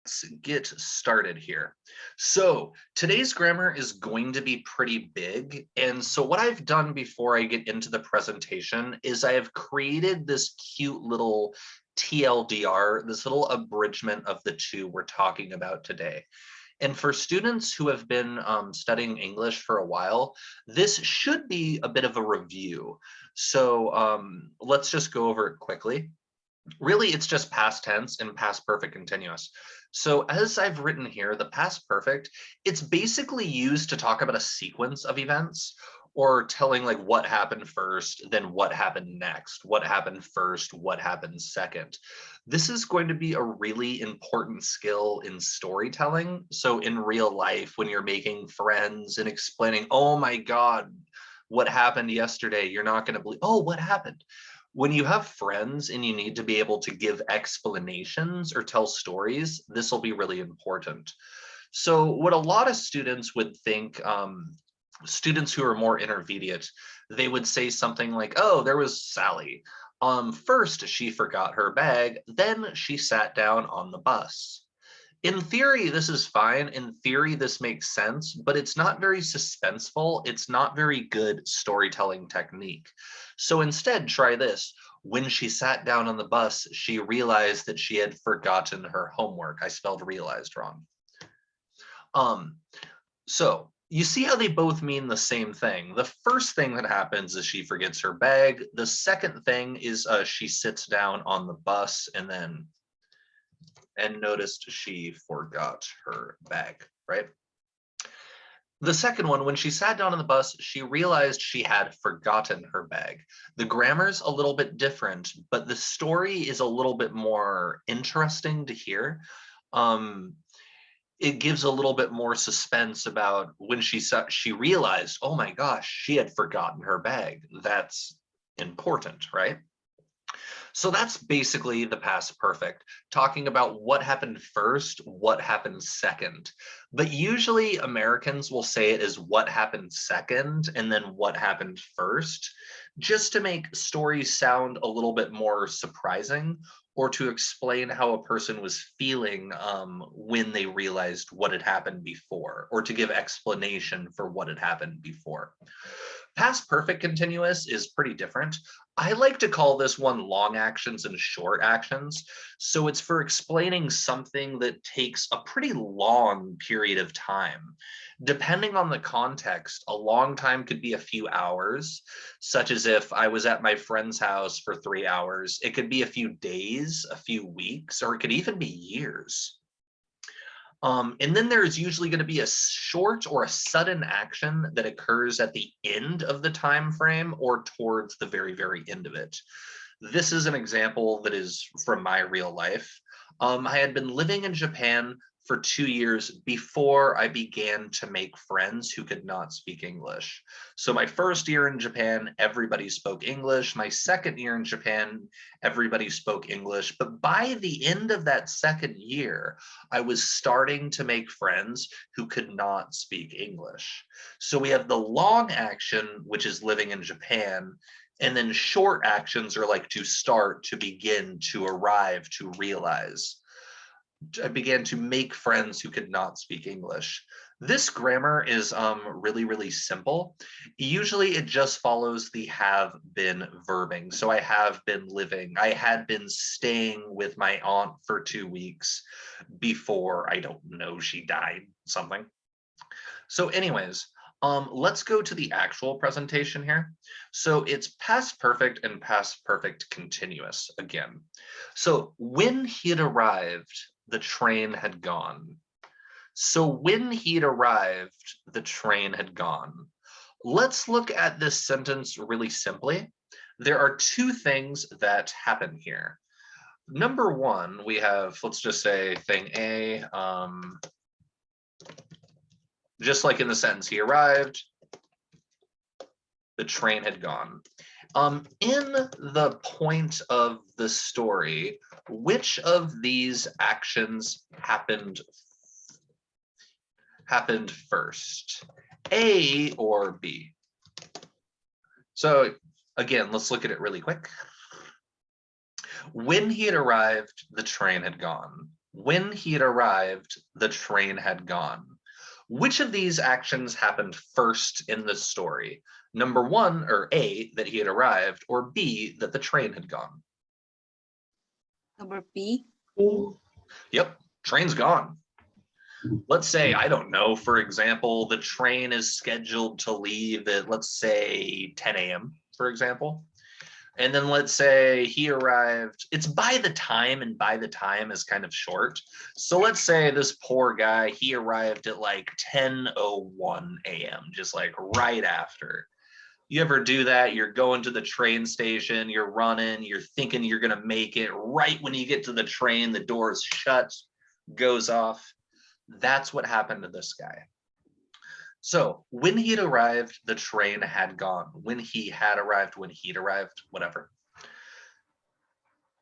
let's get started here. So today's grammar is going to be pretty big. And so what I've done before I get into the presentation is I have created this cute little TLDR, this little abridgment of the two we're talking about today. And for students who have been studying English for a while, this should be a bit of a review. So let's just go over it quickly. Really, it's just past tense and past perfect continuous. So as I've written here, the past perfect, it's basically used to talk about a sequence of events or telling like what happened first, then what happened next, what happened first, what happened second. This is going to be a really important skill in storytelling. So in real life, when you're making friends and explaining, oh my God, what happened yesterday, you're not going to believe, oh, what happened? When you have friends and you need to be able to give explanations or tell stories, this will be really important. So what a lot of students would think, students who are more intermediate, they would say something like, oh, there was Sally. First, she forgot her bag, then she sat down on the bus. In theory, this is fine. In theory, this makes sense, but it's not very suspenseful. It's not very good storytelling technique. So instead, try this. When she sat down on the bus, she realized that she had forgotten her homework. I spelled realized wrong. So you see how they both mean the same thing. The first thing that happens is she forgets her bag. The second thing is she sits down on the bus and noticed she forgot her bag, right? The second one, when she sat down on the bus, she realized she had forgotten her bag. The grammar's a little bit different, but the story is a little bit more interesting to hear. It gives a little bit more suspense about when she realized, oh my gosh, she had forgotten her bag. That's important, right? So that's basically the past perfect, talking about what happened first, what happened second. But usually Americans will say it as what happened second and then what happened first, just to make stories sound a little bit more surprising or to explain how a person was feeling when they realized what had happened before, or to give explanation for what had happened before. Past perfect continuous is pretty different. I like to call this one long actions and short actions. So it's for explaining something that takes a pretty long period of time. Depending on the context, a long time could be a few hours, such as if I was at my friend's house for 3 hours. It could be a few days, a few weeks, or it could even be years. And then there's usually going to be a short or a sudden action that occurs at the end of the time frame or towards the very, very end of it. This is an example that is from my real life. I had been living in Japan for 2 years before I began to make friends who could not speak English. So my first year in Japan, everybody spoke English. My second year in Japan, everybody spoke English. But by the end of that second year, I was starting to make friends who could not speak English. So we have the long action, which is living in Japan, and then short actions are like to start, to begin, to arrive, to realize. I began to make friends who could not speak English. This grammar is really, really simple. Usually it just follows the have been verbing. So I have been living, I had been staying with my aunt for 2 weeks before, I don't know, she died, something. So anyways, let's go to the actual presentation here. So it's past perfect and past perfect continuous again. So when he had arrived, the train had gone. So when he'd arrived, the train had gone. Let's look at this sentence really simply. There are two things that happen here. Number one, we have, let's just say thing A, just like in the sentence, he arrived, the train had gone. In the point of the story, which of these actions happened first, A or B? So again, let's look at it really quick. When he had arrived, the train had gone. When he had arrived, the train had gone. Which of these actions happened first in the story? Number one, or A, that he had arrived, or B, that the train had gone? Number B. Yep, train's gone. Let's say, I don't know, for example, the train is scheduled to leave at, let's say, 10 a.m., for example. And then let's say he arrived, it's by the time, and by the time is kind of short. So let's say this poor guy, he arrived at like 10:01 a.m., just like right after. You ever do that? You're going to the train station, you're running, you're thinking you're going to make it. Right when you get to the train, the doors shut, goes off. That's what happened to this guy. So when he had arrived, the train had gone. When he had arrived, when he'd arrived, whatever.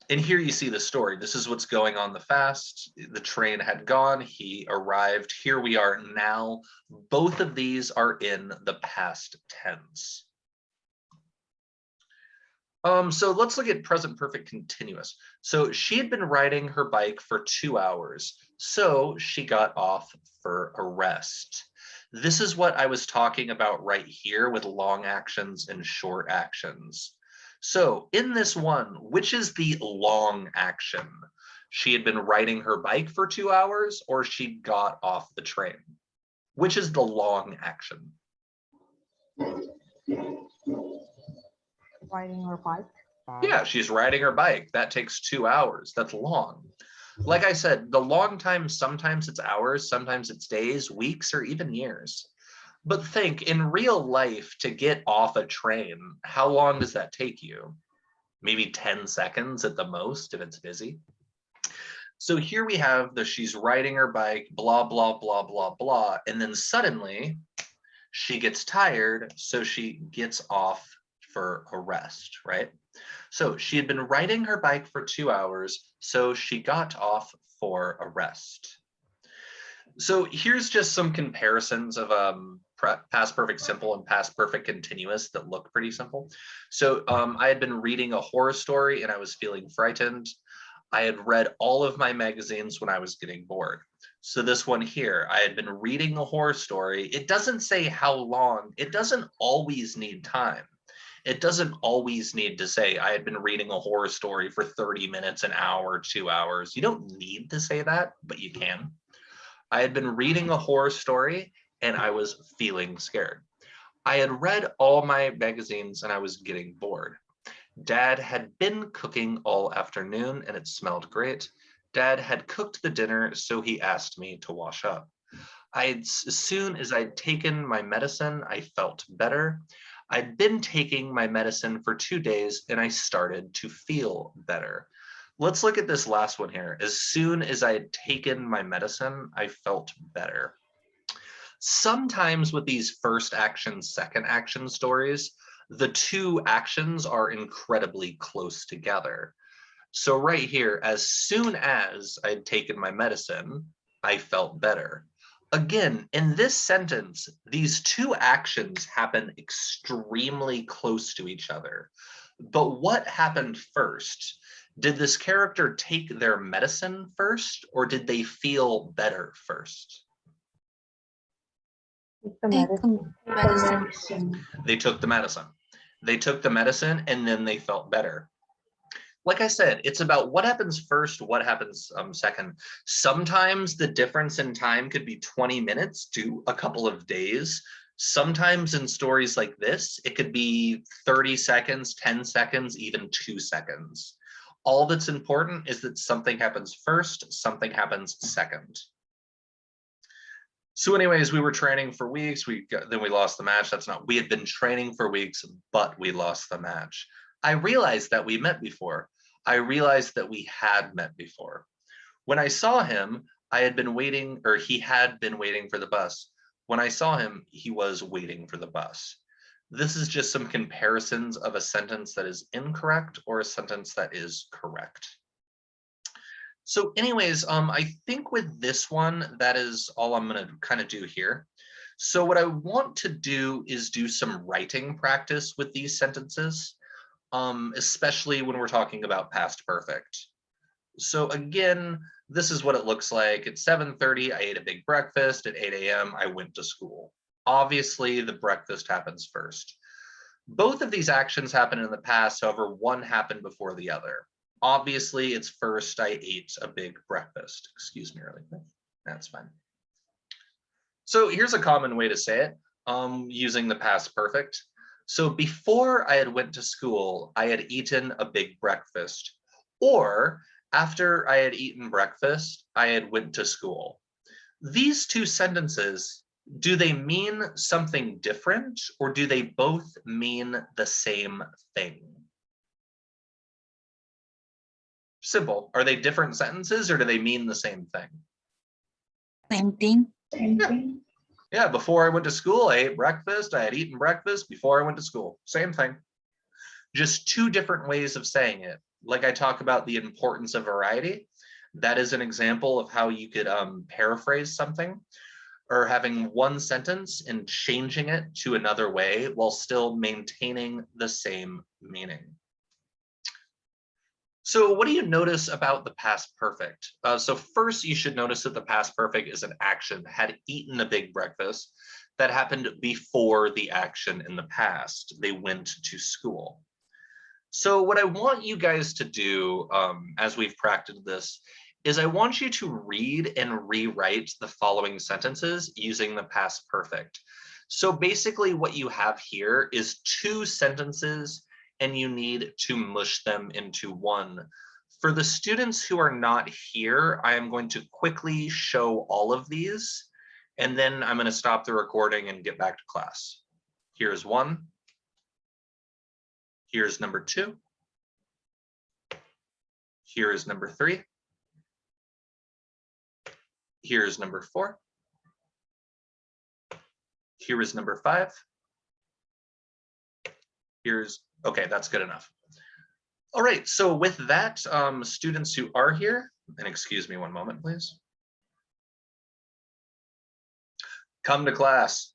And here you see the story. This is what's going on the fast. The train had gone. He arrived. Here we are now. Both of these are in the past tense. So let's look at present perfect continuous. So she had been riding her bike for 2 hours. So she got off for a rest. This is what I was talking about right here with long actions and short actions. So in this one, which is the long action? She had been riding her bike for 2 hours, or she got off the train? Which is the long action? Riding her bike. Yeah, she's riding her bike. That takes 2 hours. That's long. Like I said, the long time, sometimes it's hours, sometimes it's days, weeks, or even years. But think, in real life, to get off a train, how long does that take you? Maybe 10 seconds at the most if it's busy. So here we have the she's riding her bike, blah, blah, blah, blah, blah. And then suddenly she gets tired, so she gets off for a rest, right? So she had been riding her bike for 2 hours, so she got off for a rest. So here's just some comparisons of past perfect simple and past perfect continuous that look pretty simple. So I had been reading a horror story and I was feeling frightened. I had read all of my magazines when I was getting bored. So this one here, I had been reading a horror story. It doesn't say how long. It doesn't always need time. It doesn't always need to say I had been reading a horror story for 30 minutes, an hour, 2 hours. You don't need to say that, but you can. I had been reading a horror story and I was feeling scared. I had read all my magazines and I was getting bored. Dad had been cooking all afternoon and it smelled great. Dad had cooked the dinner, so he asked me to wash up. As soon as I'd taken my medicine, I felt better. I'd been taking my medicine for 2 days and I started to feel better. Let's look at this last one here. As soon as I had taken my medicine, I felt better. Sometimes with these first action, second action stories, the two actions are incredibly close together. So right here, as soon as I'd taken my medicine, I felt better. Again, in this sentence, these two actions happen extremely close to each other. But what happened first? Did this character take their medicine first, or did they feel better first? Take medicine. They took the medicine. They took the medicine and then they felt better. Like I said, it's about what happens first, what happens second. Sometimes the difference in time could be 20 minutes to a couple of days. Sometimes in stories like this, it could be 30 seconds, 10 seconds, even 2 seconds. All that's important is that something happens first, something happens second. So anyways, we were training for weeks. Then we lost the match. We had been training for weeks, but we lost the match. I realized that we met before. I realized that we had met before. When I saw him, I had been waiting, or he had been waiting for the bus. When I saw him, he was waiting for the bus. This is just some comparisons of a sentence that is incorrect or a sentence that is correct. So anyways, I think with this one, that is all I'm going to kind of do here. So what I want to do is do some writing practice with these sentences, especially when we're talking about past perfect. So again, This is what it looks like. At 7:30, I ate a big breakfast. At 8 a.m., I went to school. Obviously, the breakfast happens first. Both of these actions happened in the past, however, one happened before the other. Obviously, it's first I ate a big breakfast. Excuse me really quick. That's fine. So here's a common way to say it using the past perfect. So before I had went to school, I had eaten a big breakfast. Or after I had eaten breakfast, I had went to school. These two sentences, do they mean something different or do they both mean the same thing? Simple. Are they different sentences or do they mean the same thing? Same thing. Yeah, before I went to school, I ate breakfast. I had eaten breakfast before I went to school. Same thing. Just two different ways of saying it. Like I talk about the importance of variety. That is an example of how you could paraphrase something, or having one sentence and changing it to another way while still maintaining the same meaning. So what do you notice about the past perfect? So first, you should notice that the past perfect is an action, had eaten a big breakfast, that happened before the action in the past. They went to school. So what I want you guys to do as we've practiced this is I want you to read and rewrite the following sentences using the past perfect. So basically what you have here is two sentences and you need to mush them into one. For the students who are not here, I am going to quickly show all of these, and then I'm going to stop the recording and get back to class. Here's one. Here's number two. Here is number three. Here is number four. Here is number five. Here's, okay, that's good enough. All right, so with that, students who are here, and excuse me one moment, please. Come to class.